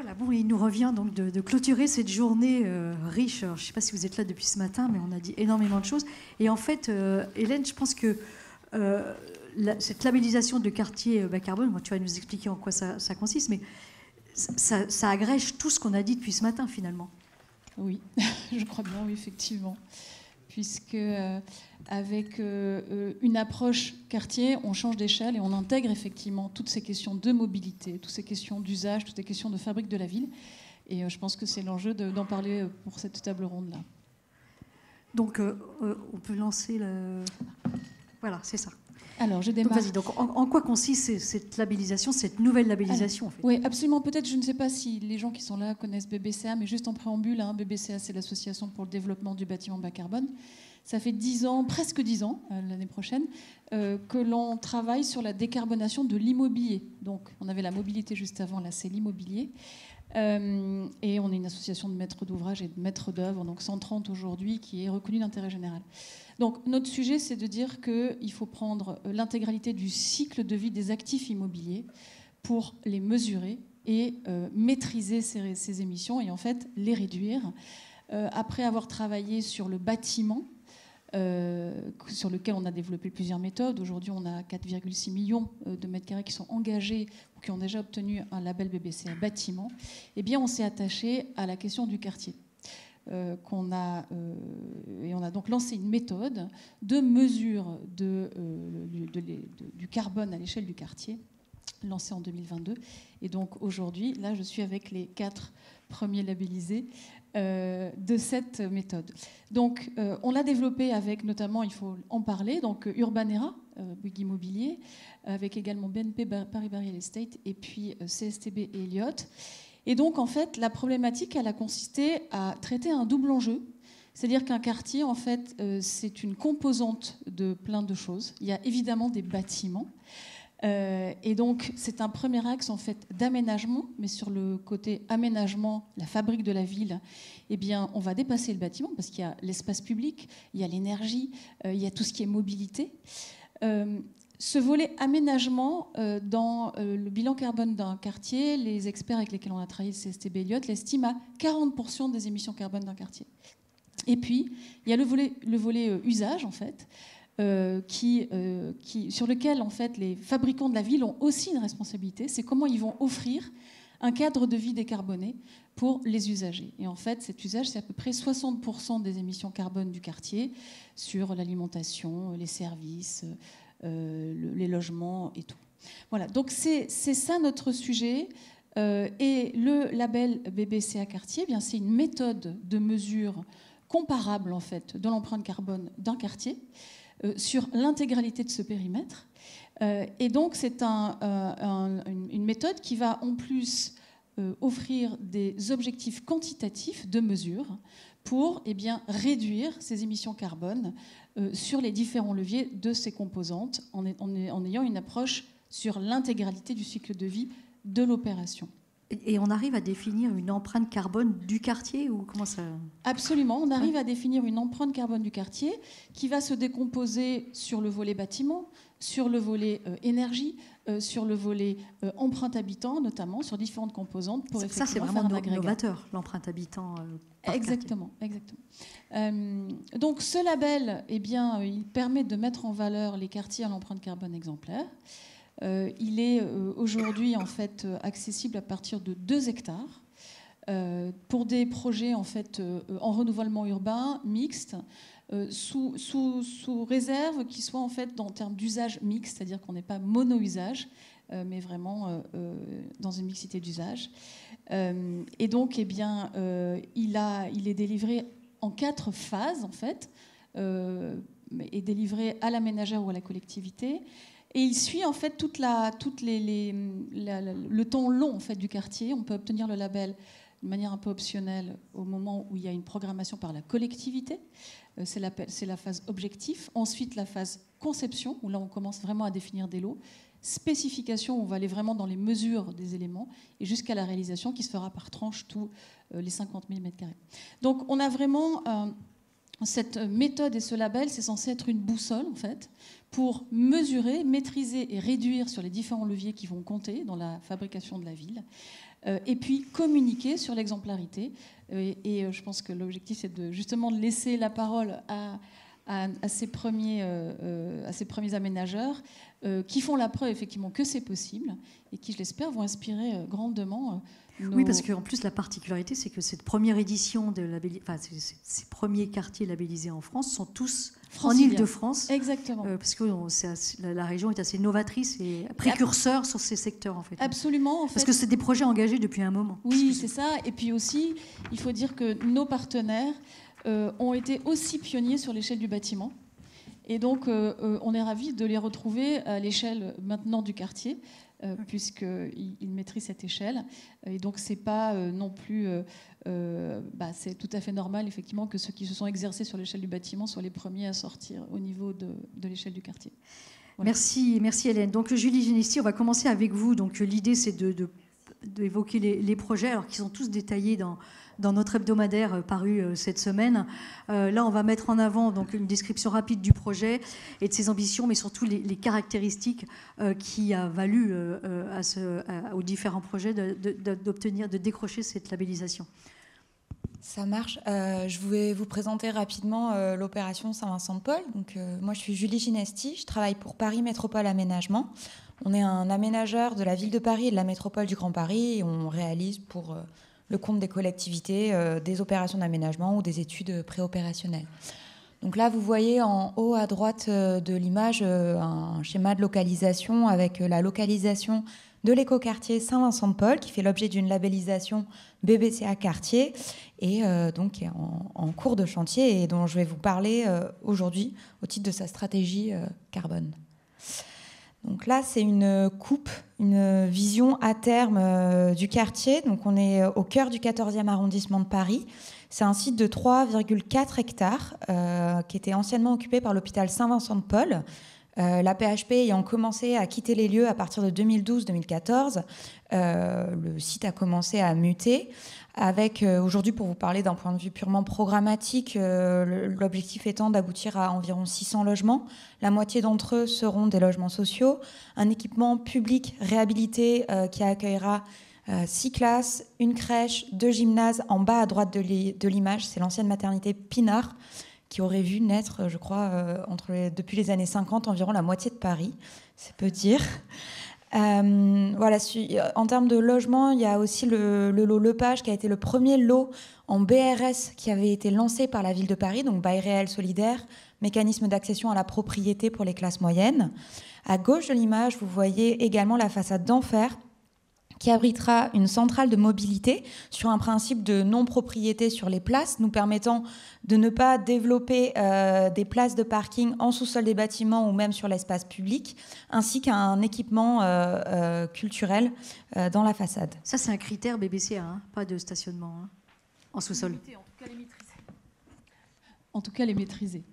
Voilà, bon, il nous revient donc de clôturer cette journée riche. Alors, je ne sais pas si vous êtes là depuis ce matin, mais on a dit énormément de choses. Et en fait, Hélène, je pense que cette labellisation de quartier bas carbone, moi, tu vas nous expliquer en quoi ça consiste, mais ça agrège tout ce qu'on a dit depuis ce matin, finalement. Oui, je crois bien, oui, effectivement. Puisque avec une approche quartier, on change d'échelle et on intègre effectivement toutes ces questions de mobilité, toutes ces questions d'usage, toutes ces questions de fabrique de la ville. Et je pense que c'est l'enjeu d'en parler pour cette table ronde-là. Donc, on peut lancer le... Voilà, c'est ça. Alors, je démarre. Donc, vas-y, donc, en quoi consiste cette labellisation, cette nouvelle labellisation, en fait? Oui, absolument. Peut-être, je ne sais pas si les gens qui sont là connaissent BBCA, mais juste en préambule, hein, BBCA, c'est l'Association pour le développement du bâtiment bas carbone. Ça fait 10 ans, presque 10 ans, l'année prochaine, que l'on travaille sur la décarbonation de l'immobilier. Donc, on avait la mobilité juste avant, là, c'est l'immobilier. Et on est une association de maîtres d'ouvrage et de maîtres d'œuvre, donc 130 aujourd'hui, qui est reconnue d'intérêt général. Donc, notre sujet, c'est de dire qu'il faut prendre l'intégralité du cycle de vie des actifs immobiliers pour les mesurer et maîtriser ces émissions et en fait les réduire. Après avoir travaillé sur le bâtiment, sur lequel on a développé plusieurs méthodes. Aujourd'hui, on a 4,6 millions de mètres carrés qui sont engagés ou qui ont déjà obtenu un label BBCA bâtiment. Eh bien, on s'est attaché à la question du quartier. Et on a donc lancé une méthode de mesure du carbone à l'échelle du quartier, lancée en 2022. Et donc aujourd'hui, là, je suis avec les 4 premiers labellisés de cette méthode. Donc, on l'a développée avec notamment, il faut en parler, donc Urbanera, Bouygues Immobilier, avec également BNP Paribas Real Estate et puis CSTB et Elliott. Et donc, en fait, la problématique, elle a consisté à traiter un double enjeu. C'est-à-dire qu'un quartier, en fait, c'est une composante de plein de choses. Il y a évidemment des bâtiments. Et donc, c'est un premier axe en fait d'aménagement, mais sur le côté aménagement, la fabrique de la ville, eh bien, on va dépasser le bâtiment parce qu'il y a l'espace public, il y a l'énergie, il y a tout ce qui est mobilité. Ce volet aménagement, dans le bilan carbone d'un quartier, les experts avec lesquels on a travaillé, CSTB Elliott, l'estiment à 40% des émissions carbone d'un quartier. Et puis, il y a le volet usage, en fait, sur lequel en fait, les fabricants de la ville ont aussi une responsabilité, c'est comment ils vont offrir un cadre de vie décarboné pour les usagers. Et en fait, cet usage, c'est à peu près 60% des émissions carbone du quartier sur l'alimentation, les services, les logements et tout. Voilà, donc c'est ça notre sujet. Et le label BBCA Quartier, eh bien, c'est une méthode de mesure comparable en fait, de l'empreinte carbone d'un quartier sur l'intégralité de ce périmètre. Et donc, c'est une méthode qui va en plus offrir des objectifs quantitatifs de mesure pour réduire ces émissions carbone sur les différents leviers de ces composantes en ayant une approche sur l'intégralité du cycle de vie de l'opération. Et on arrive à définir une empreinte carbone du quartier ou comment ça... Absolument, on arrive à définir une empreinte carbone du quartier qui va se décomposer sur le volet bâtiment, sur le volet énergie, sur le volet empreinte habitant, notamment sur différentes composantes pour effectivement ça, c'est vraiment faire un agrégat. novateur, l'empreinte habitant. Exactement. Donc ce label, eh bien, il permet de mettre en valeur les quartiers à l'empreinte carbone exemplaire. Il est aujourd'hui en fait accessible à partir de 2 hectares pour des projets en fait en renouvellement urbain mixte sous réserve qui soit en fait en termes d'usage mixte, c'est-à-dire qu'on n'est pas mono-usage mais vraiment dans une mixité d'usage. Et donc eh bien il est délivré en 4 phases en fait et délivré à la ménagère ou à la collectivité. Et il suit en fait le temps long en fait, du quartier. On peut obtenir le label de manière un peu optionnelle au moment où il y a une programmation par la collectivité. C'est la phase objectif. Ensuite, la phase conception, où là on commence vraiment à définir des lots. Spécification, où on va aller vraiment dans les mesures des éléments. Et jusqu'à la réalisation qui se fera par tranche tous les 50 000 m². Donc on a vraiment... cette méthode et ce label, c'est censé être une boussole, en fait, pour mesurer, maîtriser et réduire sur les différents leviers qui vont compter dans la fabrication de la ville, et puis communiquer sur l'exemplarité. Et je pense que l'objectif, c'est justement de laisser la parole à ces premiers aménageurs qui font la preuve effectivement que c'est possible et qui, je l'espère, vont inspirer grandement. Oui, parce qu'en plus, la particularité, c'est que cette première édition ces premiers quartiers labellisés en France sont tous en Île-de-France. Exactement. Parce que la région est assez novatrice et précurseur sur ces secteurs, en fait. Absolument. Parce que c'est des projets engagés depuis un moment. Oui, c'est ça. Et puis aussi, il faut dire que nos partenaires ont été aussi pionniers sur l'échelle du bâtiment. Et donc, on est ravis de les retrouver à l'échelle maintenant du quartier, puisqu'ils maîtrisent cette échelle. Et donc, c'est pas non plus... c'est tout à fait normal, effectivement, que ceux qui se sont exercés sur l'échelle du bâtiment soient les premiers à sortir au niveau de l'échelle du quartier. Voilà. Merci Hélène. Donc, Julie Genesti, on va commencer avec vous. Donc, l'idée, c'est d'évoquer les projets, alors qu'ils sont tous détaillés dans notre hebdomadaire paru cette semaine. Là, on va mettre en avant donc, une description rapide du projet et de ses ambitions, mais surtout les caractéristiques qui a valu aux différents projets de décrocher cette labellisation. Ça marche. Je vais vous présenter rapidement l'opération Saint-Vincent-de-Paul. Donc, moi, je suis Julie Genesti. Je travaille pour Paris Métropole Aménagement. On est un aménageur de la ville de Paris et de la métropole du Grand Paris. Et on réalise pour le compte des collectivités des opérations d'aménagement ou des études préopérationnelles. Donc là, vous voyez en haut à droite de l'image un schéma de localisation avec la localisation de l'écoquartier Saint-Vincent-de-Paul qui fait l'objet d'une labellisation BBCA quartier et donc qui est en cours de chantier et dont je vais vous parler aujourd'hui au titre de sa stratégie carbone. Donc là, c'est une coupe, une vision à terme du quartier. Donc on est au cœur du 14e arrondissement de Paris. C'est un site de 3,4 hectares qui était anciennement occupé par l'hôpital Saint-Vincent-de-Paul. La PHP ayant commencé à quitter les lieux à partir de 2012-2014, le site a commencé à muter. Avec aujourd'hui, pour vous parler d'un point de vue purement programmatique, l'objectif étant d'aboutir à environ 600 logements. La moitié d'entre eux seront des logements sociaux, un équipement public réhabilité qui accueillera 6 classes, une crèche, 2 gymnases. En bas à droite de l'image, c'est l'ancienne maternité Pinard, qui aurait vu naître, je crois, depuis les années 50, environ la moitié de Paris, c'est peu dire. Voilà, en termes de logement, il y a aussi le lot Lepage, qui a été le premier lot en BRS qui avait été lancé par la ville de Paris, donc bail réel solidaire, mécanisme d'accession à la propriété pour les classes moyennes. À gauche de l'image, vous voyez également la façade d'Enfer, qui abritera une centrale de mobilité sur un principe de non-propriété sur les places, nous permettant de ne pas développer des places de parking en sous-sol des bâtiments ou même sur l'espace public, ainsi qu'un équipement culturel dans la façade. Ça, c'est un critère BBCA, hein, pas de stationnement en sous-sol. En tout cas, les maîtriser.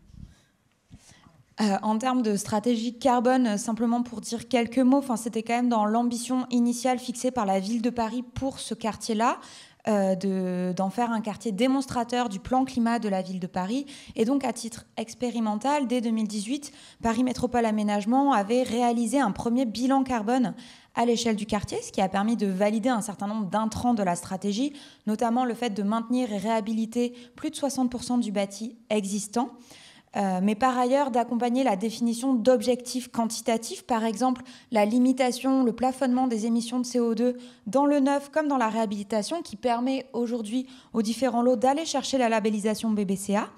En termes de stratégie carbone, simplement pour dire quelques mots, c'était quand même dans l'ambition initiale fixée par la ville de Paris pour ce quartier-là, d'en faire un quartier démonstrateur du plan climat de la ville de Paris. Et donc, à titre expérimental, dès 2018, Paris Métropole Aménagement avait réalisé un premier bilan carbone à l'échelle du quartier, ce qui a permis de valider un certain nombre d'intrants de la stratégie, notamment le fait de maintenir et réhabiliter plus de 60% du bâti existant. Mais par ailleurs d'accompagner la définition d'objectifs quantitatifs, par exemple la limitation, le plafonnement des émissions de CO2 dans le neuf comme dans la réhabilitation, qui permet aujourd'hui aux différents lots d'aller chercher la labellisation BBCA.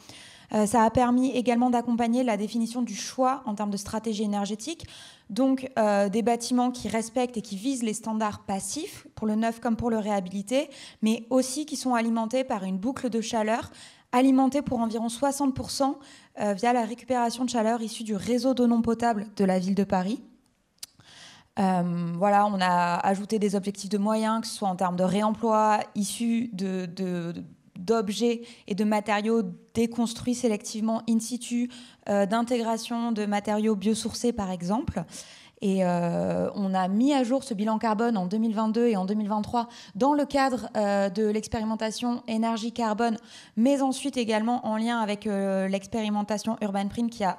Ça a permis également d'accompagner la définition du choix en termes de stratégie énergétique, donc des bâtiments qui respectent et qui visent les standards passifs, pour le neuf comme pour le réhabilité, mais aussi qui sont alimentés par une boucle de chaleur alimenté pour environ 60% via la récupération de chaleur issue du réseau d'eau non potable de la ville de Paris. Voilà, on a ajouté des objectifs de moyens, que ce soit en termes de réemploi, issus d'objets et de matériaux déconstruits sélectivement in situ, d'intégration de matériaux biosourcés par exemple. Et on a mis à jour ce bilan carbone en 2022 et en 2023 dans le cadre de l'expérimentation énergie carbone, mais ensuite également en lien avec l'expérimentation Urban Print qui a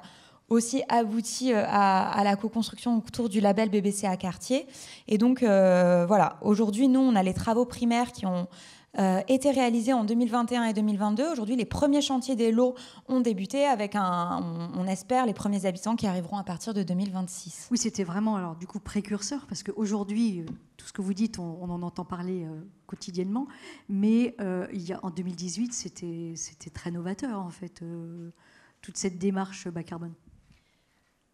aussi abouti à la co-construction autour du label BBCA Quartier. Et donc, voilà, aujourd'hui, nous, on a les travaux primaires qui ont été réalisés en 2021 et 2022. Aujourd'hui, les premiers chantiers des lots ont débuté avec, on espère, les premiers habitants qui arriveront à partir de 2026. Oui, c'était vraiment, alors, du coup, précurseur, parce qu'aujourd'hui, tout ce que vous dites, on en entend parler quotidiennement, mais en 2018, c'était très novateur, en fait, toute cette démarche bas carbone.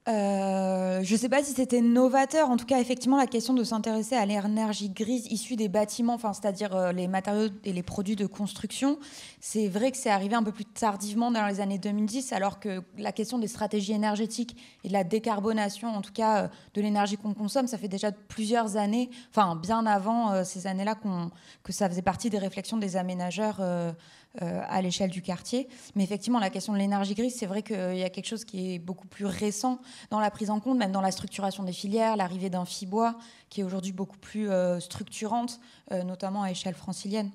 Je ne sais pas si c'était novateur. En tout cas, effectivement, la question de s'intéresser à l'énergie grise issue des bâtiments, c'est-à-dire les matériaux et les produits de construction, c'est vrai que c'est arrivé un peu plus tardivement dans les années 2010, alors que la question des stratégies énergétiques et de la décarbonation, en tout cas de l'énergie qu'on consomme, ça fait déjà plusieurs années, enfin bien avant ces années-là, que ça faisait partie des réflexions des aménageurs à l'échelle du quartier. Mais effectivement, la question de l'énergie grise, c'est vrai qu'il y a quelque chose qui est beaucoup plus récent dans la prise en compte, même dans la structuration des filières, l'arrivée d'un FIBOIS, qui est aujourd'hui beaucoup plus structurante, notamment à échelle francilienne.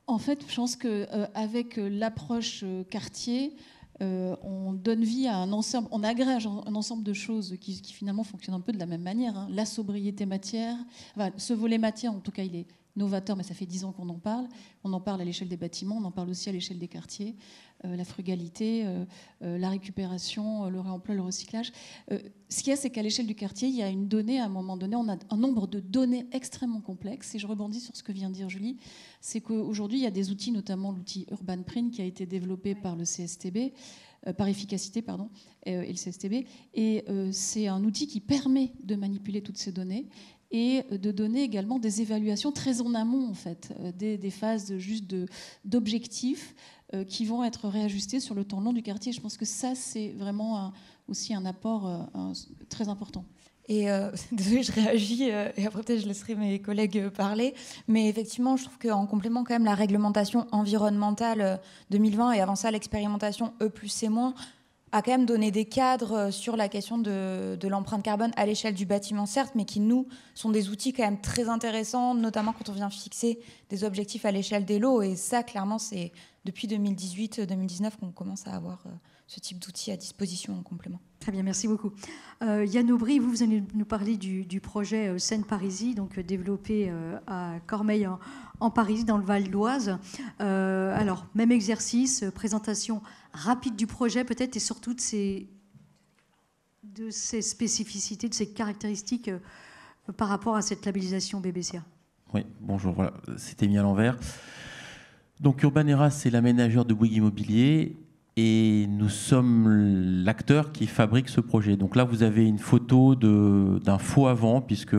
En fait, je pense qu'avec l'approche quartier, on donne vie à un ensemble, on agrège un ensemble de choses qui finalement fonctionnent un peu de la même manière. Hein. La sobriété matière, enfin, ce volet matière, en tout cas, il est novateur, mais ça fait 10 ans qu'on en parle. On en parle à l'échelle des bâtiments, on en parle aussi à l'échelle des quartiers. La frugalité, la récupération, le réemploi, le recyclage. Ce qu'il y a, c'est qu'à l'échelle du quartier, il y a une donnée, à un moment donné, on a un nombre de données extrêmement complexes. Et je rebondis sur ce que vient de dire Julie, c'est qu'aujourd'hui, il y a des outils, notamment l'outil Urban Print, qui a été développé par le CSTB, par Efficacité, pardon, et le CSTB. Et c'est un outil qui permet de manipuler toutes ces données et de donner également des évaluations très en amont, en fait, des phases d'objectifs qui vont être réajustés sur le temps long du quartier. Je pense que ça, c'est vraiment aussi un apport très important. Et désolée, je réagis, et après peut-être je laisserai mes collègues parler. Mais effectivement, je trouve qu'en complément, quand même, la réglementation environnementale 2020 et avant ça, l'expérimentation E+C- a quand même donné des cadres sur la question de l'empreinte carbone à l'échelle du bâtiment, certes, mais qui, nous, sont des outils quand même très intéressants, notamment quand on vient fixer des objectifs à l'échelle des lots. Et ça, clairement, c'est depuis 2018-2019 qu'on commence à avoir ce type d'outils à disposition en complément. Très bien, merci beaucoup. Yann Aubry, vous allez nous parler du projet Seine-Parisis, donc développé à Cormeilles en Parisis, dans le Val d'Oise. Alors, même exercice, présentation rapide du projet peut-être, et surtout de ses spécificités, de ses caractéristiques par rapport à cette labellisation BBCA. Oui, bonjour, voilà, c'était mis à l'envers. Donc Urbanera, c'est l'aménageur de Bouygues Immobilier. Et nous sommes l'acteur qui fabrique ce projet. Donc là, vous avez une photo d'un faux avant, puisque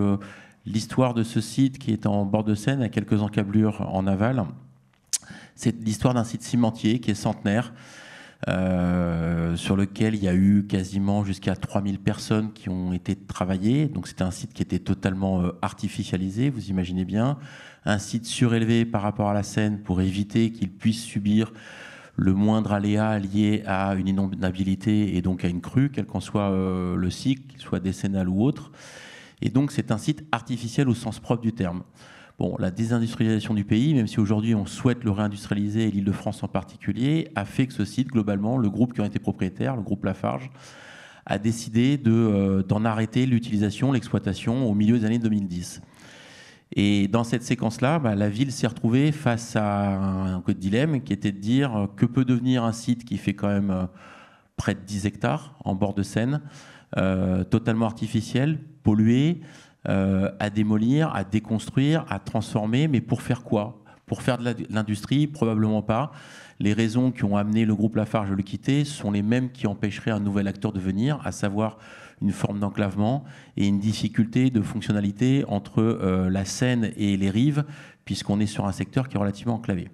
l'histoire de ce site, qui est en bord de Seine, à quelques encablures en aval, c'est l'histoire d'un site cimentier qui est centenaire, sur lequel il y a eu quasiment jusqu'à 3000 personnes qui ont été travaillées. Donc c'était un site qui était totalement artificialisé, vous imaginez bien. Un site surélevé par rapport à la Seine pour éviter qu'il puisse subir le moindre aléa lié à une inondabilité et donc à une crue, quel qu'en soit le cycle, qu'il soit décennal ou autre. Et donc c'est un site artificiel au sens propre du terme. Bon, la désindustrialisation du pays, même si aujourd'hui on souhaite le réindustrialiser, et l'Île-de-France en particulier, a fait que ce site, globalement, le groupe qui en était propriétaire, le groupe Lafarge, a décidé d'en arrêter l'utilisation, l'exploitation au milieu des années 2010. Et dans cette séquence-là, la ville s'est retrouvée face à un dilemme qui était de dire que peut devenir un site qui fait quand même près de 10 hectares en bord de Seine, totalement artificiel, pollué, à démolir, à déconstruire, à transformer, mais pour faire quoi? Pour faire de l'industrie? Probablement pas. Les raisons qui ont amené le groupe Lafarge à le quitter sont les mêmes qui empêcheraient un nouvel acteur de venir, à savoir une forme d'enclavement et une difficulté de fonctionnalité entre la Seine et les rives, puisqu'on est sur un secteur qui est relativement enclavé.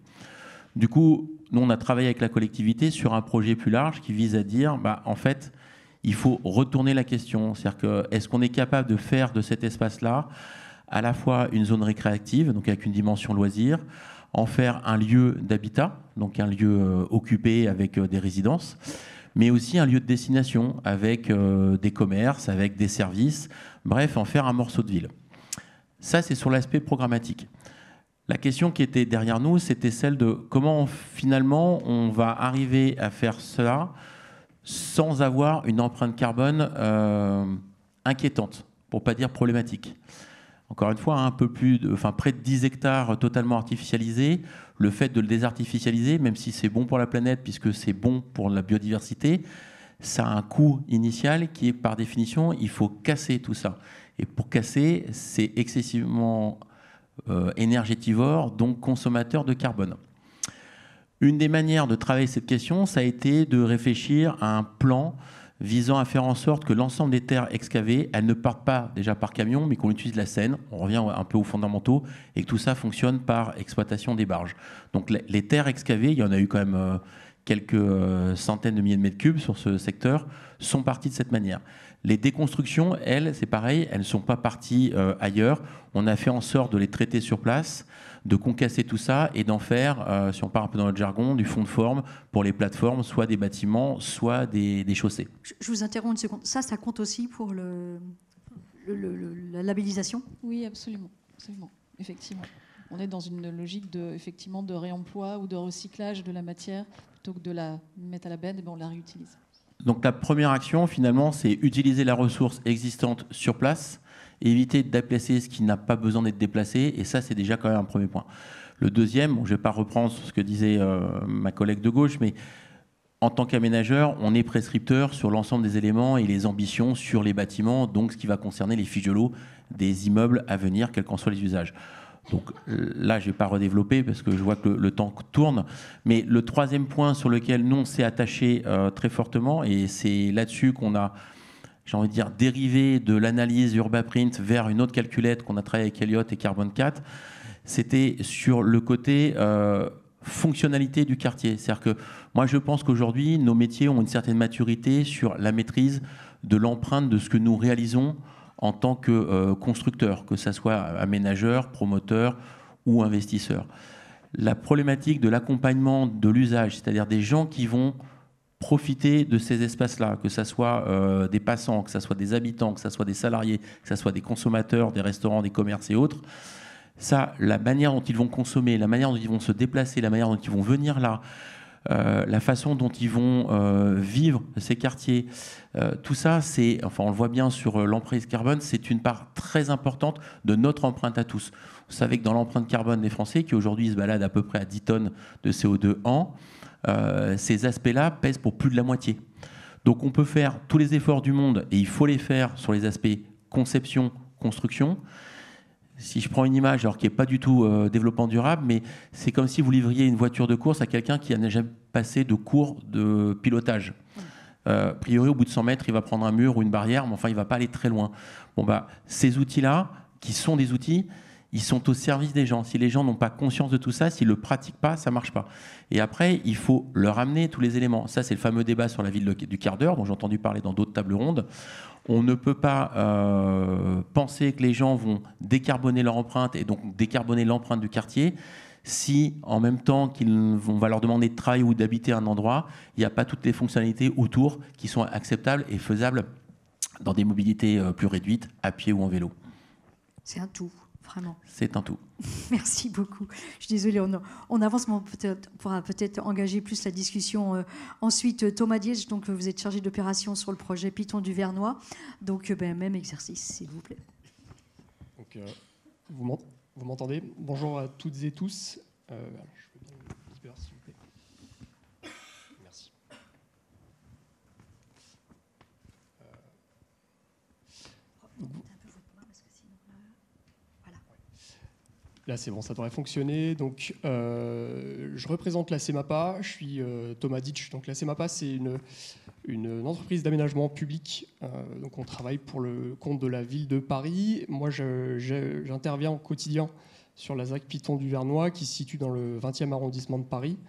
Du coup, nous, on a travaillé avec la collectivité sur un projet plus large qui vise à dire, en fait, il faut retourner la question. C'est-à-dire que, est-ce qu'on est capable de faire de cet espace-là à la fois une zone récréative, donc avec une dimension loisir, en faire un lieu d'habitat, donc un lieu occupé avec des résidences, mais aussi un lieu de destination avec des commerces, avec des services, bref, en faire un morceau de ville. Ça, c'est sur l'aspect programmatique. La question qui était derrière nous, c'était celle de comment finalement on va arriver à faire cela sans avoir une empreinte carbone inquiétante, pour ne pas dire problématique. Encore une fois, un peu près de 10 hectares totalement artificialisés. Le fait de le désartificialiser, même si c'est bon pour la planète, puisque c'est bon pour la biodiversité, ça a un coût initial qui est, par définition, il faut casser tout ça. Et pour casser, c'est excessivement énergétivore, donc consommateur de carbone. Une des manières de travailler cette question, ça a été de réfléchir à un plan visant à faire en sorte que l'ensemble des terres excavées, elles ne partent pas déjà par camion, mais qu'on utilise la Seine, on revient un peu aux fondamentaux, et que tout ça fonctionne par exploitation des barges. Donc les terres excavées, il y en a eu quand même quelques centaines de milliers de mètres cubes sur ce secteur, sont parties de cette manière. Les déconstructions, elles, c'est pareil, elles ne sont pas parties ailleurs. On a fait en sorte de les traiter sur place, de concasser tout ça et d'en faire, si on part un peu dans notre jargon, du fond de forme pour les plateformes, soit des bâtiments, soit des chaussées. Je vous interromps une seconde. Ça compte aussi pour la labellisation ? Oui, absolument, absolument, effectivement. On est dans une logique effectivement, de réemploi ou de recyclage de la matière. Plutôt que de la mettre à la benne, on la réutilise. Donc la première action, finalement, c'est utiliser la ressource existante sur place, éviter de déplacer ce qui n'a pas besoin d'être déplacé, et ça, c'est déjà quand même un premier point. Le deuxième, je ne vais pas reprendre ce que disait ma collègue de gauche, mais en tant qu'aménageur, on est prescripteur sur l'ensemble des éléments et les ambitions sur les bâtiments, donc ce qui va concerner les fiches de l'eau des immeubles à venir, quels qu'en soient les usages. Donc là, je ne vais pas redévelopper parce que je vois que le temps tourne. Mais le troisième point sur lequel nous, on s'est attaché très fortement, et c'est là-dessus qu'on a, j'ai envie de dire, dérivé de l'analyse UrbaPrint vers une autre calculette qu'on a travaillé avec Elliott et Carbone 4, c'était sur le côté fonctionnalité du quartier. C'est-à-dire que moi, je pense qu'aujourd'hui, nos métiers ont une certaine maturité sur la maîtrise de l'empreinte de ce que nous réalisons en tant que constructeur, que ce soit aménageur, promoteur ou investisseur. La problématique de l'accompagnement de l'usage, c'est-à-dire des gens qui vont profiter de ces espaces-là, que ce soit des passants, que ce soit des habitants, que ce soit des salariés, que ce soit des consommateurs, des restaurants, des commerces et autres, ça, la manière dont ils vont consommer, la manière dont ils vont se déplacer, la manière dont ils vont venir là, la façon dont ils vont vivre ces quartiers, tout ça, c'est, enfin, on le voit bien sur l'empreinte carbone, c'est une part très importante de notre empreinte à tous. Vous savez que dans l'empreinte carbone des Français, qui aujourd'hui se baladent à peu près à 10 tonnes de CO2 an, ces aspects-là pèsent pour plus de la moitié. Donc on peut faire tous les efforts du monde, et il faut les faire sur les aspects conception, construction. Si je prends une image, alors qui n'est pas du tout développement durable, mais c'est comme si vous livriez une voiture de course à quelqu'un qui n'a jamais passé de cours de pilotage. A priori, au bout de 100 mètres, il va prendre un mur ou une barrière, mais enfin, il ne va pas aller très loin. Bon, bah, ces outils-là, qui sont des outils, ils sont au service des gens. Si les gens n'ont pas conscience de tout ça, s'ils ne le pratiquent pas, ça ne marche pas. Et après, il faut leur amener tous les éléments. Ça, c'est le fameux débat sur la ville du quart d'heure, dont j'ai entendu parler dans d'autres tables rondes. On ne peut pas penser que les gens vont décarboner leur empreinte et donc décarboner l'empreinte du quartier si, en même temps qu'on va leur demander de travailler ou d'habiter un endroit, il n'y a pas toutes les fonctionnalités autour qui sont acceptables et faisables dans des mobilités plus réduites, à pied ou en vélo. C'est un tout. Vraiment. C'est un tout. Merci beaucoup. Je suis désolée, on avance, mais on pourra peut-être engager plus la discussion. Ensuite, Thomas Diège, donc vous êtes chargé d'opération sur le projet Piton du Vernois. Donc, même exercice, s'il vous plaît. Donc, vous m'entendez ? Bonjour à toutes et tous. Je veux bien me libérer, s'il vous plaît. Merci. Là, c'est bon, ça devrait fonctionner. Donc, je représente la CEMAPA. Je suis Thomas Ditch. Donc, la CEMAPA, c'est une entreprise d'aménagement public. Donc, on travaille pour le compte de la ville de Paris. Moi, j'interviens au quotidien sur la ZAC Piton du Vernois, qui se situe dans le 20e arrondissement de Paris.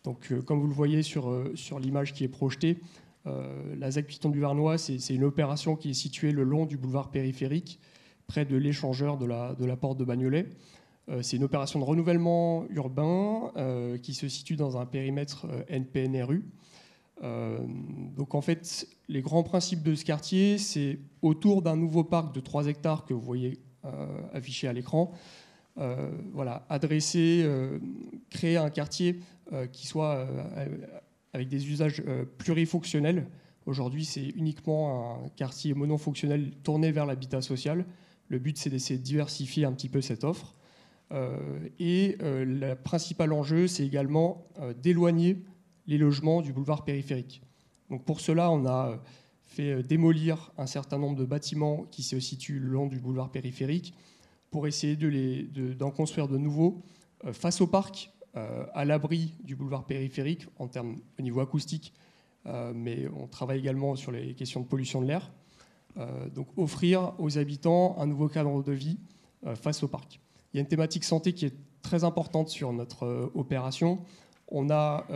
Donc, comme vous le voyez sur l'image qui est projetée, la ZAC Piton du Vernois, c'est une opération qui est située le long du boulevard périphérique, près de l'échangeur de la porte de Bagnolet. C'est une opération de renouvellement urbain qui se situe dans un périmètre NPNRU. Donc en fait, les grands principes de ce quartier, c'est autour d'un nouveau parc de 3 hectares que vous voyez affiché à l'écran, créer un quartier qui soit avec des usages plurifonctionnels. Aujourd'hui, c'est uniquement un quartier monofonctionnel tourné vers l'habitat social. Le but, c'est d'essayer de diversifier un petit peu cette offre. Le principal enjeu, c'est également d'éloigner les logements du boulevard périphérique. Donc pour cela, on a fait démolir un certain nombre de bâtiments qui se situent le long du boulevard périphérique pour essayer d'en construire de nouveaux face au parc, à l'abri du boulevard périphérique au niveau acoustique, mais on travaille également sur les questions de pollution de l'air. Donc offrir aux habitants un nouveau cadre de vie face au parc. Il y a une thématique santé qui est très importante sur notre opération. On a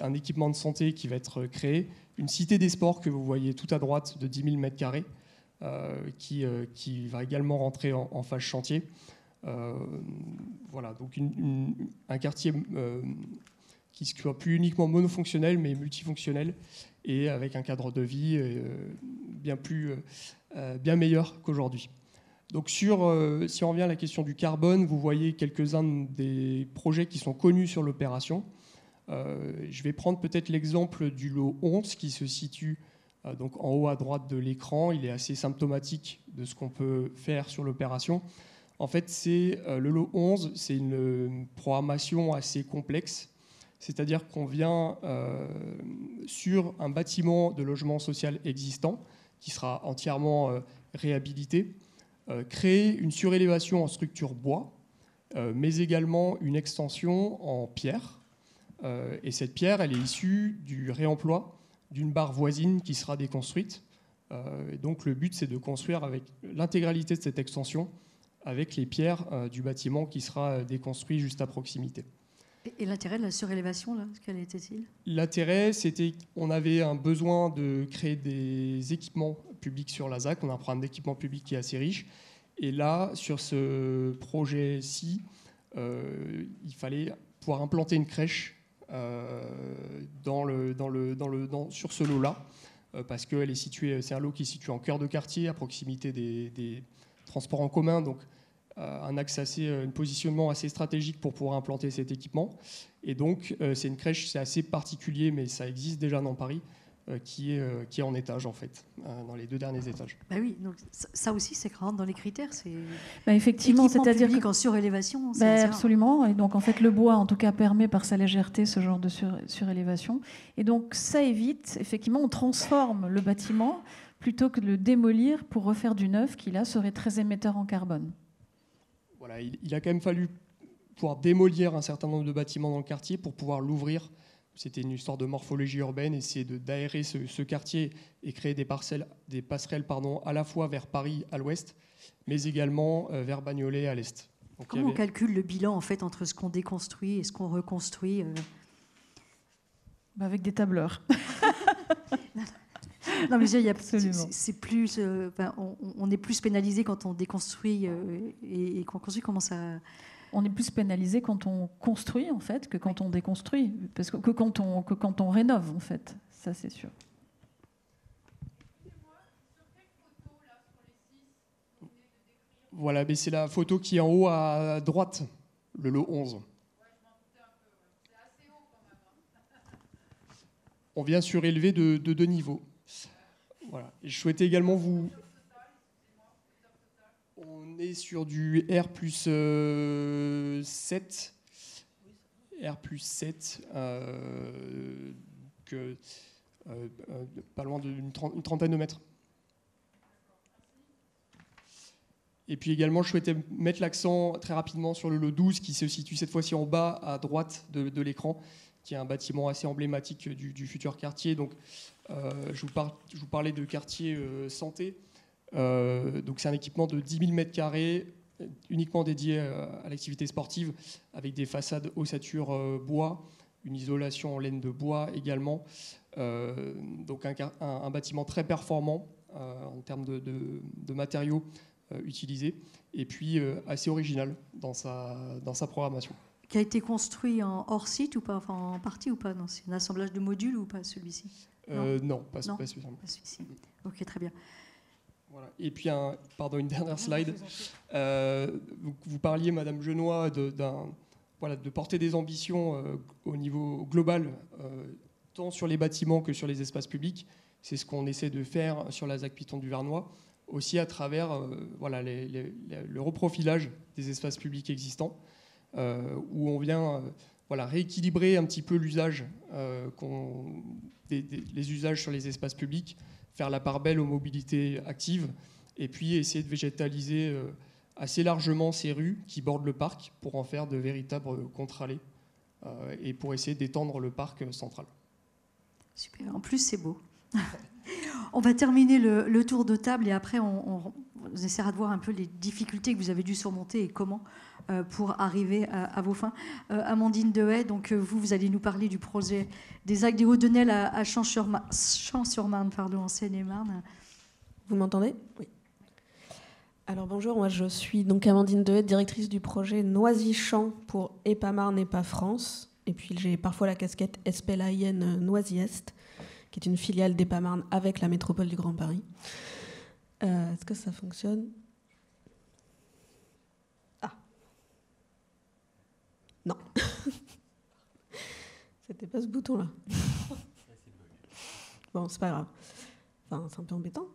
un équipement de santé qui va être créé, une cité des sports que vous voyez tout à droite de 10 000 m², qui va également rentrer en phase chantier. Voilà, donc un quartier qui ne soit plus uniquement monofonctionnel, mais multifonctionnel, et avec un cadre de vie bien meilleur qu'aujourd'hui. Donc si on revient à la question du carbone, vous voyez quelques-uns des projets qui sont connus sur l'opération. Je vais prendre peut-être l'exemple du lot 11 qui se situe donc en haut à droite de l'écran. Il est assez symptomatique de ce qu'on peut faire sur l'opération. En fait, le lot 11, c'est une programmation assez complexe. C'est-à-dire qu'on vient sur un bâtiment de logement social existant qui sera entièrement réhabilité, créer une surélévation en structure bois, mais également une extension en pierre. Et cette pierre, elle est issue du réemploi d'une barre voisine qui sera déconstruite. Et donc le but, c'est de construire avec l'intégralité de cette extension avec les pierres du bâtiment qui sera déconstruit juste à proximité. Et l'intérêt de la surélévation, là, quel était-il ? L'intérêt, c'était qu'on avait un besoin de créer des équipements publics sur la ZAC. On a un programme d'équipement public qui est assez riche. Et là, sur ce projet-ci, il fallait pouvoir implanter une crèche sur ce lot-là, parce que c'est un lot qui est situé en cœur de quartier, à proximité des transports en commun, donc un positionnement assez stratégique pour pouvoir implanter cet équipement. Et donc, c'est une crèche, c'est assez particulier, mais ça existe déjà dans Paris, qui est en étage, en fait, dans les 2 derniers étages. Bah oui, donc ça aussi, c'est rentre dans les critères. C'est effectivement, c'est-à-dire public en surélévation. Absolument. Et donc, en fait, le bois, en tout cas, permet par sa légèreté ce genre de surélévation. Et donc, ça évite, effectivement, on transforme le bâtiment plutôt que de le démolir pour refaire du neuf qui, là, serait très émetteur en carbone. Voilà, il a quand même fallu pouvoir démolir un certain nombre de bâtiments dans le quartier pour pouvoir l'ouvrir. C'était une histoire de morphologie urbaine, essayer d'aérer ce quartier et créer des passerelles à la fois vers Paris à l'ouest, mais également vers Bagnolet à l'est. Donc, comment on calcule le bilan en fait, entre ce qu'on déconstruit et ce qu'on reconstruit Avec des tableurs. Non, mais c'est plus, on est plus pénalisé quand on déconstruit et qu'on construit. Comment ça ? On est plus pénalisé quand on construit, en fait, que quand on déconstruit, que quand on rénove, en fait. Ça, c'est sûr. Voilà, mais c'est la photo qui est en haut à droite, le lot 11. On vient surélever de 2 niveaux. Voilà. Et je souhaitais également vous... On est sur du R+7, pas loin d'une trentaine de mètres. Et puis également, je souhaitais mettre l'accent très rapidement sur le lot 12 qui se situe cette fois-ci en bas à droite de l'écran, qui est un bâtiment assez emblématique du futur quartier. Donc, je vous parlais de quartier santé. Donc c'est un équipement de 10 000 m² uniquement dédié à l'activité sportive, avec des façades ossature bois, une isolation en laine de bois également. Donc un bâtiment très performant en termes de matériaux utilisés, et puis assez original dans sa programmation. Qui a été construit en hors site ou pas, enfin en partie ou pas? Non, c'est un assemblage de modules ou pas celui-ci? Non, pas spécialement. Pas celui-ci. Ok, très bien. Voilà. Et puis, une dernière slide. Vous parliez, Madame Genois, de porter des ambitions au niveau global tant sur les bâtiments que sur les espaces publics. C'est ce qu'on essaie de faire sur la ZAC Piton du Vernois, aussi à travers le reprofilage des espaces publics existants, où on vient rééquilibrer un petit peu l'usage, les usages sur les espaces publics, faire la part belle aux mobilités actives, et puis essayer de végétaliser assez largement ces rues qui bordent le parc pour en faire de véritables contre-allées et pour essayer d'étendre le parc central. Super, en plus c'est beau. On va terminer le tour de table et après on essaiera de voir un peu les difficultés que vous avez dû surmonter et comment pour arriver à vos fins. Amandine Dehaye, donc vous allez nous parler du projet des ZAC des Hauts-de-Nesle à Champs-sur-Marne, en Seine-et-Marne. Vous m'entendez ? Oui. Alors bonjour, moi je suis donc Amandine Dehaye, directrice du projet Noisy-Champs pour EPA Marne, EPA France. Et puis j'ai parfois la casquette SPLAIN Noisy-Est, qui est une filiale d'EPA Marne avec la métropole du Grand Paris. Est-ce que ça fonctionne ? Ah. Non. C'était pas ce bouton-là. Bon, c'est pas grave. Enfin, c'est un peu embêtant.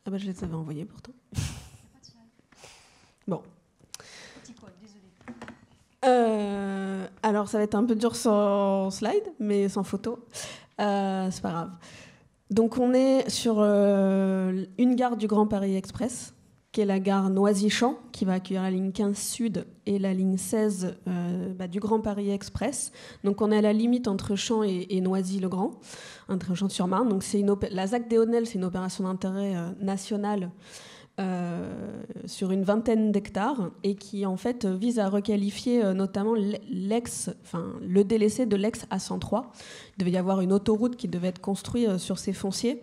Ah bah je les avais envoyés pourtant. Bon. Alors ça va être un peu dur sans slide, mais sans photo. C'est pas grave. Donc on est sur une gare du Grand Paris Express, qui est la gare Noisy-Champs, qui va accueillir la ligne 15 Sud et la ligne 16 du Grand Paris Express. Donc on est à la limite entre Champs et Noisy-le-Grand, entre Champs-sur-Marne. Donc la ZAC des Hauts-de-Nesle, c'est une opération d'intérêt national sur une vingtaine d'hectares et qui en fait vise à requalifier notamment le délaissé de l'ex-A103. Il devait y avoir une autoroute qui devait être construite sur ces fonciers.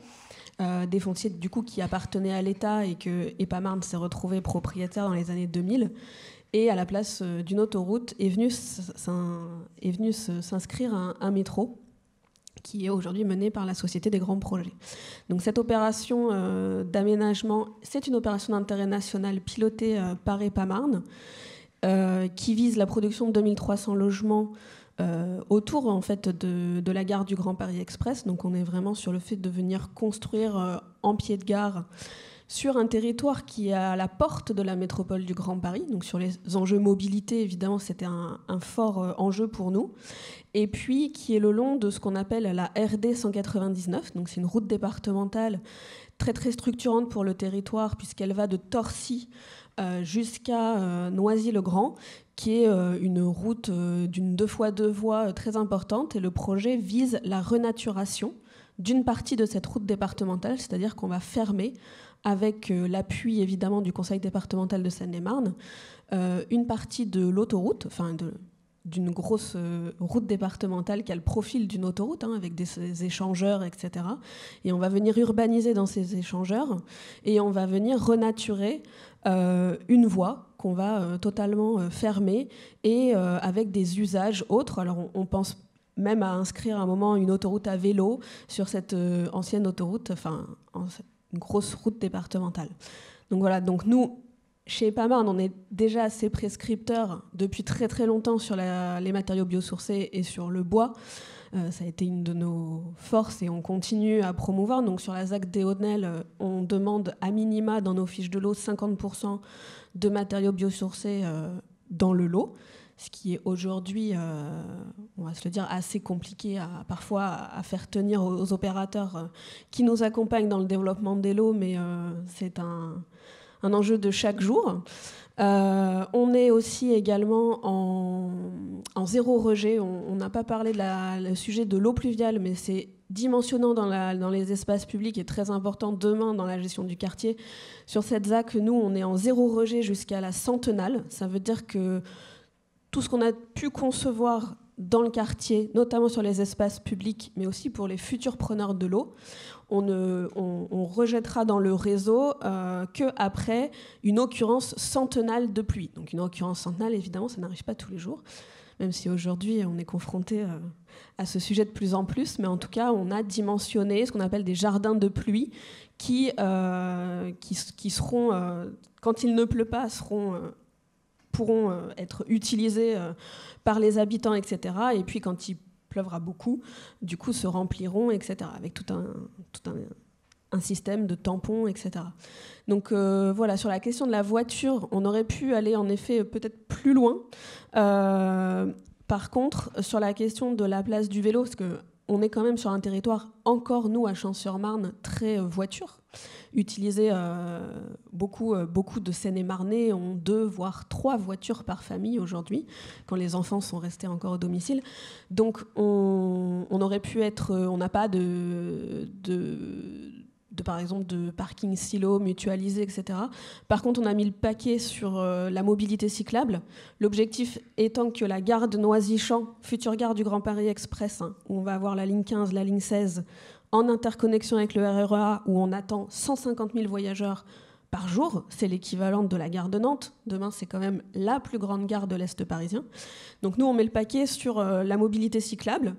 Des fonciers du coup qui appartenaient à l'État et que EPA Marne s'est retrouvé propriétaire dans les années 2000. Et à la place d'une autoroute est venu s'inscrire un métro qui est aujourd'hui menée par la Société des Grands Projets. Donc cette opération d'aménagement, c'est une opération d'intérêt national pilotée par EPA Marne qui vise la production de 2300 logements autour en fait de la gare du Grand Paris Express. Donc on est vraiment sur le fait de venir construire en pied de gare sur un territoire qui est à la porte de la métropole du Grand Paris. Donc sur les enjeux mobilité, évidemment, c'était un fort enjeu pour nous. Et puis qui est le long de ce qu'on appelle la RD 199. Donc c'est une route départementale très très structurante pour le territoire puisqu'elle va de Torcy jusqu'à Noisy-le-Grand, qui est une route d'une 2x2 voies très importante. Et le projet vise la renaturation d'une partie de cette route départementale, c'est-à-dire qu'on va fermer, avec l'appui évidemment du Conseil départemental de Seine-et-Marne, une partie de l'autoroute, enfin d'une grosse route départementale qui a le profil d'une autoroute, avec des échangeurs, etc. Et on va venir urbaniser dans ces échangeurs et on va venir renaturer une voie qu'on va totalement fermer et avec des usages autres. Alors on pense même à inscrire à un moment une autoroute à vélo sur cette ancienne autoroute, une grosse route départementale. Donc voilà, donc nous, chez EPA Marne, on est déjà assez prescripteurs depuis très très longtemps sur les matériaux biosourcés et sur le bois. Ça a été une de nos forces et on continue à promouvoir. Donc sur la ZAC des Hauts-de-Nesle, on demande à minima dans nos fiches de lot 50% de matériaux biosourcés dans le lot, ce qui est aujourd'hui, on va se le dire, assez compliqué parfois à faire tenir aux opérateurs qui nous accompagnent dans le développement des lots, mais c'est un enjeu de chaque jour. On est aussi également en zéro rejet. On n'a pas parlé le sujet de l'eau pluviale, mais c'est dimensionnant dans les espaces publics et très important demain dans la gestion du quartier. Sur cette ZAC, nous, on est en zéro rejet jusqu'à la centenale. Ça veut dire que tout ce qu'on a pu concevoir dans le quartier, notamment sur les espaces publics, mais aussi pour les futurs preneurs de l'eau, on rejettera dans le réseau qu'après une occurrence centennale de pluie. Donc une occurrence centennale, évidemment, ça n'arrive pas tous les jours, même si aujourd'hui on est confronté à ce sujet de plus en plus, mais en tout cas on a dimensionné ce qu'on appelle des jardins de pluie qui seront, quand il ne pleut pas, pourront être utilisés par les habitants, etc. Et puis quand il pleuvra beaucoup, du coup se rempliront, etc. Avec tout un système de tampons, etc. Donc voilà, sur la question de la voiture, on aurait pu aller en effet peut-être plus loin. Par contre, sur la question de la place du vélo, parce qu'on est quand même sur un territoire, encore nous à Champs-sur-Marne, très voiture, utilisé beaucoup de Seine-et-Marnais ont 2 voire 3 voitures par famille aujourd'hui, quand les enfants sont restés encore au domicile. Donc on aurait pu être, on n'a pas par exemple de parking silo mutualisé, etc. Par contre, on a mis le paquet sur la mobilité cyclable. L'objectif étant que la gare de Noisy-Champs, future gare du Grand Paris Express, où on va avoir la ligne 15, la ligne 16, en interconnexion avec le RERA, où on attend 150 000 voyageurs par jour, c'est l'équivalent de la gare de Nantes. Demain, c'est quand même la plus grande gare de l'Est parisien. Donc nous, on met le paquet sur la mobilité cyclable.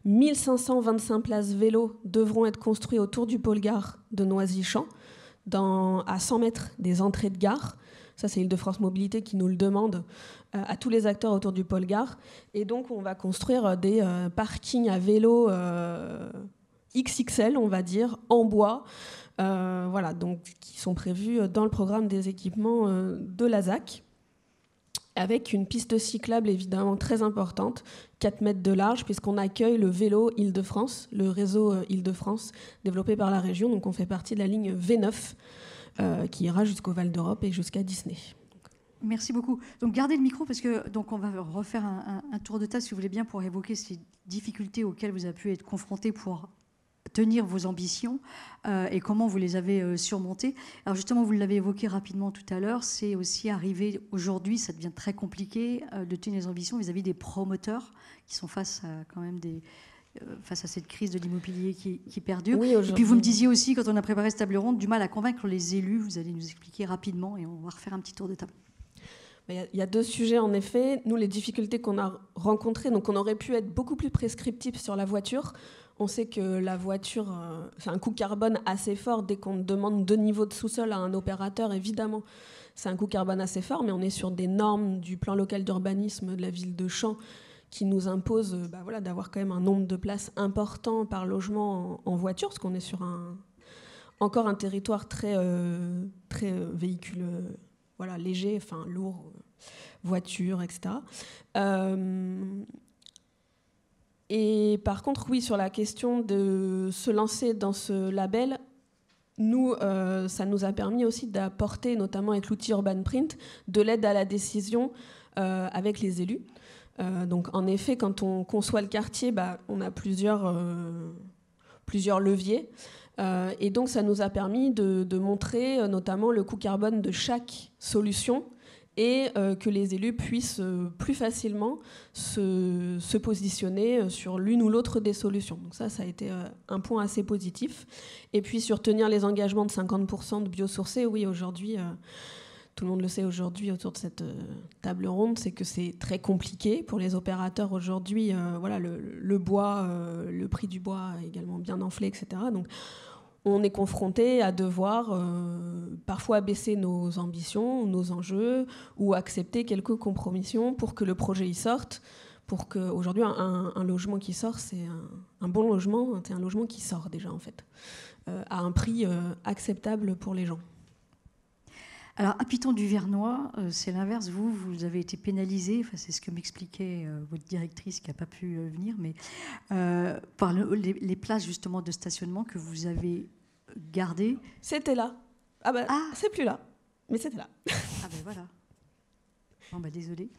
1525 places vélo devront être construites autour du pôle gare de Noisy-Champs, à 100 mètres des entrées de gare. Ça, c'est Île-de-France Mobilité qui nous le demande à tous les acteurs autour du pôle gare. Et donc, on va construire des parkings à vélo XXL, on va dire, en bois, voilà, donc, qui sont prévus dans le programme des équipements de la ZAC, avec une piste cyclable évidemment très importante, 4 mètres de large, puisqu'on accueille le vélo Île-de-France, le réseau Île-de-France développé par la région. Donc on fait partie de la ligne V9 qui ira jusqu'au Val d'Europe et jusqu'à Disney. Merci beaucoup. Donc gardez le micro parce que donc on va refaire un tour de table, si vous voulez bien, pour évoquer ces difficultés auxquelles vous avez pu être confrontés pour tenir vos ambitions et comment vous les avez surmontées. Alors justement, vous l'avez évoqué rapidement tout à l'heure, c'est aussi arrivé aujourd'hui, ça devient très compliqué de tenir les ambitions vis-à-vis des promoteurs qui sont face à quand même face à cette crise de l'immobilier qui perdure. Oui, et puis vous me disiez aussi, quand on a préparé cette table ronde, du mal à convaincre les élus. Vous allez nous expliquer rapidement et on va refaire un petit tour de table. Il y a 2 sujets en effet. Nous, les difficultés qu'on a rencontrées, donc on aurait pu être beaucoup plus prescriptif sur la voiture. On sait que la voiture, c'est un coût carbone assez fort. Dès qu'on demande 2 niveaux de sous-sol à un opérateur, évidemment, c'est un coût carbone assez fort, mais on est sur des normes du plan local d'urbanisme de la ville de Champs qui nous imposent d'avoir quand même un nombre de places important par logement en voiture, parce qu'on est sur encore un territoire très véhicule léger, enfin lourd, voiture, etc. Et par contre, oui, sur la question de se lancer dans ce label, nous, ça nous a permis aussi d'apporter, notamment avec l'outil Urban Print, de l'aide à la décision avec les élus. Donc, en effet, quand on conçoit le quartier, on a plusieurs leviers. Et donc, ça nous a permis de montrer notamment le coût carbone de chaque solution et que les élus puissent plus facilement se positionner sur l'une ou l'autre des solutions. Donc ça a été un point assez positif. Et puis sur tenir les engagements de 50% de biosourcés, oui, aujourd'hui, tout le monde le sait aujourd'hui autour de cette table ronde, c'est que c'est très compliqué pour les opérateurs aujourd'hui. Le bois, le prix du bois est également bien enflé, etc. Donc on est confronté à devoir parfois baisser nos ambitions, nos enjeux, ou accepter quelques compromissions pour que le projet y sorte. Pour qu'aujourd'hui, un logement qui sort, c'est un bon logement, c'est un logement qui sort déjà, en fait, à un prix acceptable pour les gens. Alors, à Piton-du-Vernois, c'est l'inverse. Vous avez été pénalisé, enfin, c'est ce que m'expliquait votre directrice qui n'a pas pu venir, mais par les places justement de stationnement que vous avez gardées. C'était là. C'est plus là, mais c'était là. Ah ben voilà. Bon, désolé.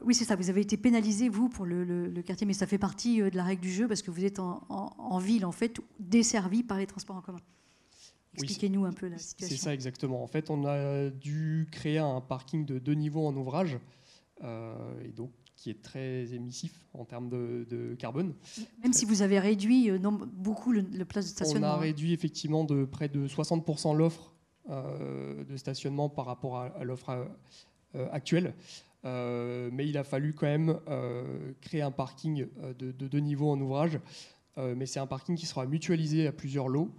Oui, c'est ça. Vous avez été pénalisé, vous, pour le quartier, mais ça fait partie de la règle du jeu parce que vous êtes en ville, en fait, desservi par les transports en commun. Expliquez-nous un peu la situation. C'est ça exactement. En fait, on a dû créer un parking de 2 niveaux en ouvrage et donc qui est très émissif en termes de carbone. Même si vous avez réduit beaucoup le place de stationnement. On a réduit effectivement de près de 60% l'offre de stationnement par rapport à l'offre actuelle. Mais il a fallu quand même créer un parking de 2 niveaux en ouvrage. Mais c'est un parking qui sera mutualisé à plusieurs lots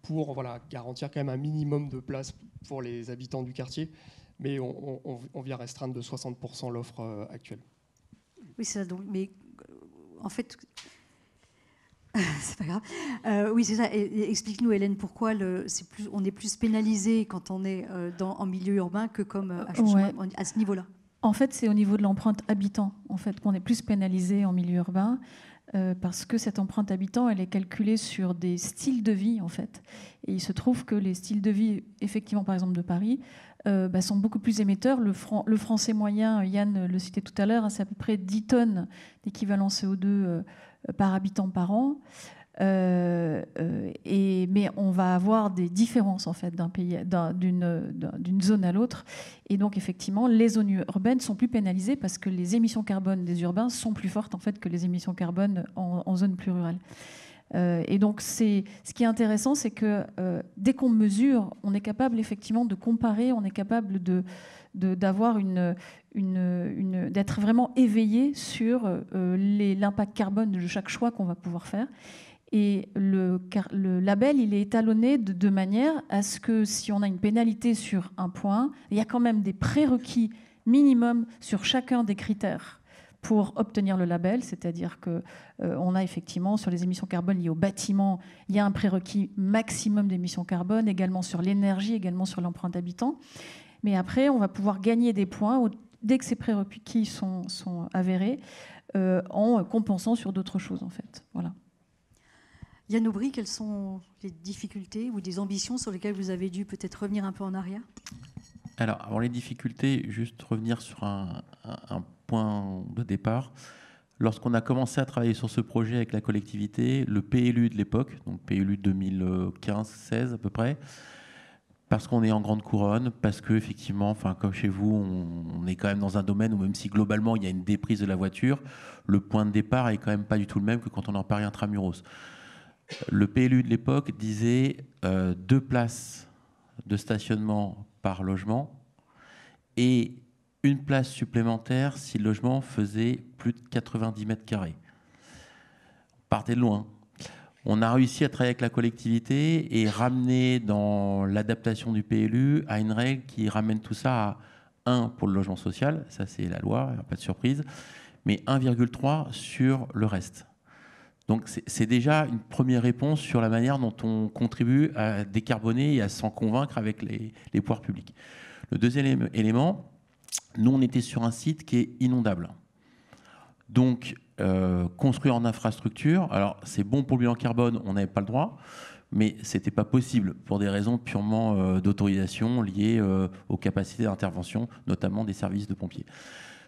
pour garantir quand même un minimum de place pour les habitants du quartier. Mais on vient restreindre de 60% l'offre actuelle. Oui, c'est ça. Donc, mais en fait, c'est pas grave. Oui, c'est ça. Et explique-nous, Hélène, pourquoi on est plus pénalisé quand on est en milieu urbain que comme à ce niveau-là. En fait, c'est au niveau de l'empreinte habitant qu'on est plus pénalisé en milieu urbain. Parce que cette empreinte habitant, elle est calculée sur des styles de vie, en fait. Et il se trouve que les styles de vie, effectivement, par exemple de Paris, sont beaucoup plus émetteurs. Le français moyen, Yann le citait tout à l'heure, c'est à peu près 10 tonnes d'équivalent CO2 par habitant par an. Mais on va avoir des différences en fait d'une zone à l'autre, et donc effectivement les zones urbaines sont plus pénalisées parce que les émissions carbone des urbains sont plus fortes en fait que les émissions carbone en zone plus rurale. Et donc ce qui est intéressant, c'est que dès qu'on mesure, on est capable effectivement de comparer, on est capable d'avoir d'être vraiment éveillé sur l'impact carbone de chaque choix qu'on va pouvoir faire. Et le label, il est étalonné de manière à ce que si on a une pénalité sur un point, il y a quand même des prérequis minimum sur chacun des critères pour obtenir le label, c'est-à-dire qu'on a effectivement sur les émissions carbone liées au bâtiment, il y a un prérequis maximum d'émissions carbone, également sur l'énergie, également sur l'empreinte habitant. Mais après, on va pouvoir gagner des points dès que ces prérequis sont avérés, en compensant sur d'autres choses en fait. Voilà. Yann Aubry, quelles sont les difficultés ou des ambitions sur lesquelles vous avez dû peut-être revenir un peu en arrière ? Alors, avant les difficultés, juste revenir sur un point de départ. Lorsqu'on a commencé à travailler sur ce projet avec la collectivité, le PLU de l'époque, donc PLU 2015-16 à peu près, parce qu'on est en grande couronne, parce que effectivement, comme chez vous, on est quand même dans un domaine où même si globalement il y a une déprise de la voiture, le point de départ est quand même pas du tout le même que quand on est en Paris intramuros. Le PLU de l'époque disait 2 places de stationnement par logement et 1 place supplémentaire si le logement faisait plus de 90 mètres carrés. On partait de loin. On a réussi à travailler avec la collectivité et ramener dans l'adaptation du PLU à une règle qui ramène tout ça à 1 pour le logement social, ça c'est la loi, pas de surprise, mais 1,3 sur le reste. Donc c'est déjà une première réponse sur la manière dont on contribue à décarboner et à s'en convaincre avec les pouvoirs publics. Le deuxième élément, nous on était sur un site qui est inondable. Donc construire en infrastructure, alors c'est bon pour le bilan carbone, on n'avait pas le droit, mais ce n'était pas possible pour des raisons purement d'autorisation liées aux capacités d'intervention, notamment des services de pompiers.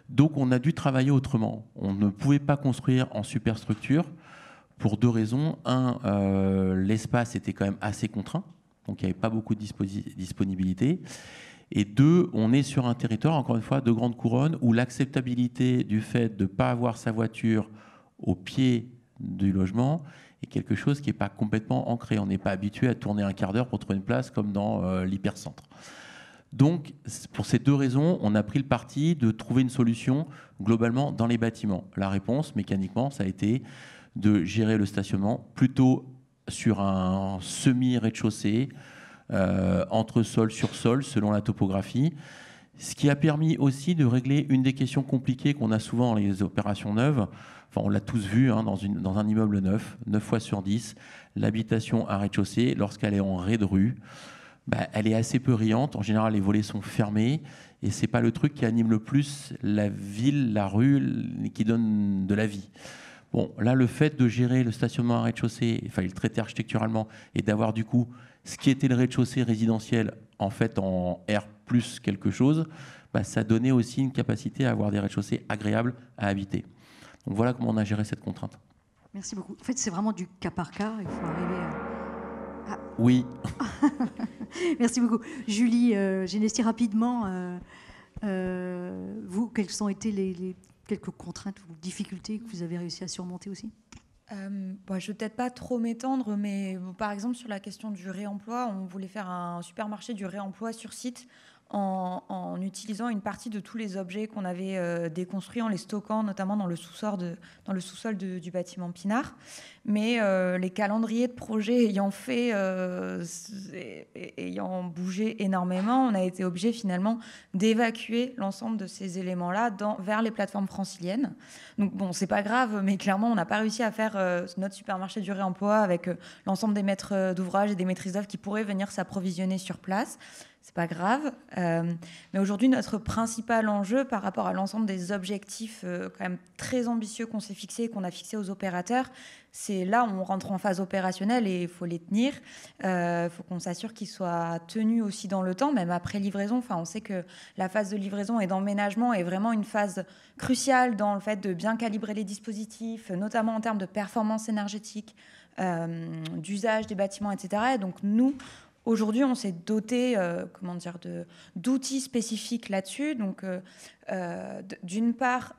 Donc on a dû travailler autrement. On ne pouvait pas construire en superstructure pour 2 raisons. L'espace était quand même assez contraint, donc il n'y avait pas beaucoup de disponibilité. Et 2, on est sur un territoire, encore une fois, de grande couronne, où l'acceptabilité du fait de ne pas avoir sa voiture au pied du logement est quelque chose qui n'est pas complètement ancré. On n'est pas habitué à tourner un quart d'heure pour trouver une place comme dans l'hypercentre. Donc, pour ces 2 raisons, on a pris le parti de trouver une solution globalement dans les bâtiments. La réponse, mécaniquement, ça a été de gérer le stationnement plutôt sur un semi-rez-de-chaussée, entre sol sur sol, selon la topographie. Ce qui a permis aussi de régler une des questions compliquées qu'on a souvent dans les opérations neuves. Enfin, on l'a tous vu dans un immeuble neuf, 9 fois sur 10, l'habitation à rez-de-chaussée, lorsqu'elle est en raie de rue, elle est assez peu riante. En général, les volets sont fermés et ce n'est pas le truc qui anime le plus la ville, la rue, qui donne de la vie. Bon, là, le fait de gérer le stationnement à rez-de-chaussée, il fallait le traiter architecturalement et d'avoir du coup ce qui était le rez-de-chaussée résidentiel en fait en R plus quelque chose, ça donnait aussi une capacité à avoir des rez-de-chaussée agréables à habiter. Donc voilà comment on a géré cette contrainte. Merci beaucoup. En fait, c'est vraiment du cas par cas. Il faut arriver à... Oui. Merci beaucoup. Julie Genesti, rapidement, Vous, quelles ont été les quelques contraintes ou difficultés que vous avez réussi à surmonter aussi? Je ne vais peut-être pas trop m'étendre, mais par exemple sur la question du réemploi, on voulait faire un supermarché du réemploi sur site en utilisant une partie de tous les objets qu'on avait déconstruits, en les stockant notamment dans le sous-sol du bâtiment Pinard. Mais les calendriers de projets ayant bougé énormément, on a été obligé finalement d'évacuer l'ensemble de ces éléments-là vers les plateformes franciliennes. Donc bon, c'est pas grave, mais clairement, on n'a pas réussi à faire notre supermarché du réemploi avec l'ensemble des maîtres d'ouvrage et des maîtrises d'œuvre qui pourraient venir s'approvisionner sur place. C'est pas grave. Mais aujourd'hui, notre principal enjeu par rapport à l'ensemble des objectifs quand même très ambitieux qu'on s'est fixés et qu'on a fixés aux opérateurs, c'est là où on rentre en phase opérationnelle et il faut les tenir. Il faut qu'on s'assure qu'ils soient tenus aussi dans le temps, même après livraison. Enfin, on sait que la phase de livraison et d'emménagement est vraiment une phase cruciale dans le fait de bien calibrer les dispositifs, notamment en termes de performance énergétique, d'usage des bâtiments, etc. Et donc nous, aujourd'hui, on s'est doté d'outils spécifiques là-dessus. Donc, d'une part,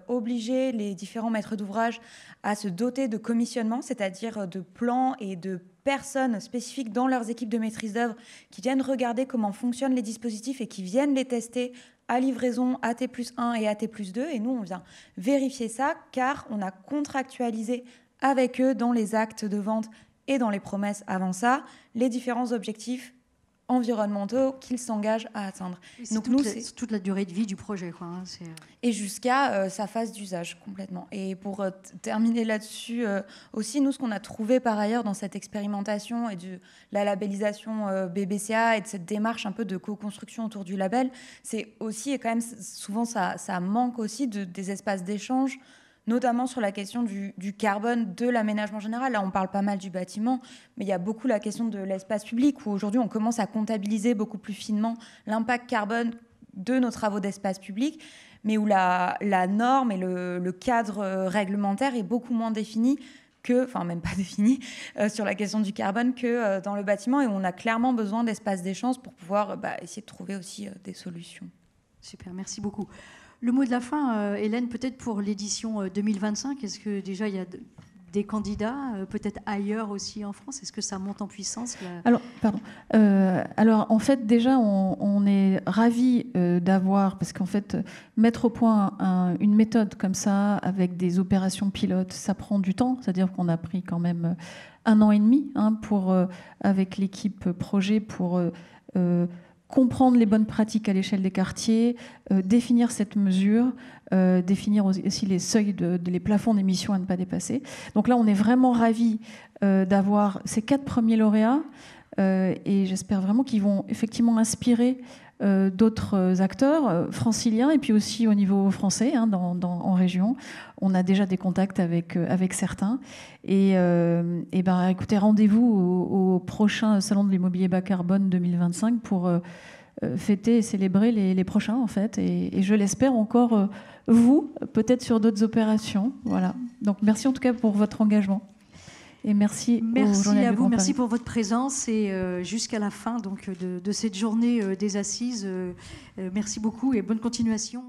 obliger les différents maîtres d'ouvrage à se doter de commissionnement, c'est-à-dire de plans et de personnes spécifiques dans leurs équipes de maîtrise d'œuvre qui viennent regarder comment fonctionnent les dispositifs et qui viennent les tester à livraison AT+1 et AT+2. Et nous, on vient vérifier ça car on a contractualisé avec eux dans les actes de vente et dans les promesses avant ça, les différents objectifs environnementaux qu'ils s'engagent à atteindre. Oui, donc c'est toute la durée de vie du projet, quoi. Hein, et jusqu'à sa phase d'usage, complètement. Et pour terminer là-dessus, aussi, nous, ce qu'on a trouvé par ailleurs dans cette expérimentation et de la labellisation BBCA et de cette démarche un peu de co-construction autour du label, c'est aussi, et quand même, souvent, ça manque aussi des espaces d'échange, notamment sur la question du carbone de l'aménagement général. Là, on parle pas mal du bâtiment, mais il y a beaucoup la question de l'espace public, où aujourd'hui, on commence à comptabiliser beaucoup plus finement l'impact carbone de nos travaux d'espace public, mais où la norme et le cadre réglementaire est beaucoup moins défini même pas défini, sur la question du carbone que dans le bâtiment, et où on a clairement besoin d'espaces d'échange pour pouvoir essayer de trouver aussi des solutions. Super, merci beaucoup. Le mot de la fin, Hélène, peut-être pour l'édition 2025, est-ce que déjà il y a des candidats, peut-être ailleurs aussi en France? Est-ce que ça monte en puissance là? Alors, en fait, déjà, on est ravis d'avoir, parce qu'en fait, mettre au point une méthode comme ça, avec des opérations pilotes, ça prend du temps. C'est-à-dire qu'on a pris quand même 1 an et demi avec l'équipe projet pour comprendre les bonnes pratiques à l'échelle des quartiers, définir cette mesure, définir aussi les seuils, les plafonds d'émissions à ne pas dépasser. Donc là, on est vraiment ravis d'avoir ces 4 premiers lauréats et j'espère vraiment qu'ils vont effectivement inspirer d'autres acteurs franciliens et puis aussi au niveau français, en région. On a déjà des contacts avec certains. Et écoutez, rendez-vous au prochain Salon de l'immobilier bas carbone 2025 pour fêter et célébrer les prochains, en fait. Et je l'espère encore, vous, peut-être sur d'autres opérations. Voilà. Donc merci en tout cas pour votre engagement. Et merci à vous, merci pour votre présence et jusqu'à la fin donc, de cette journée des assises. Merci beaucoup et bonne continuation.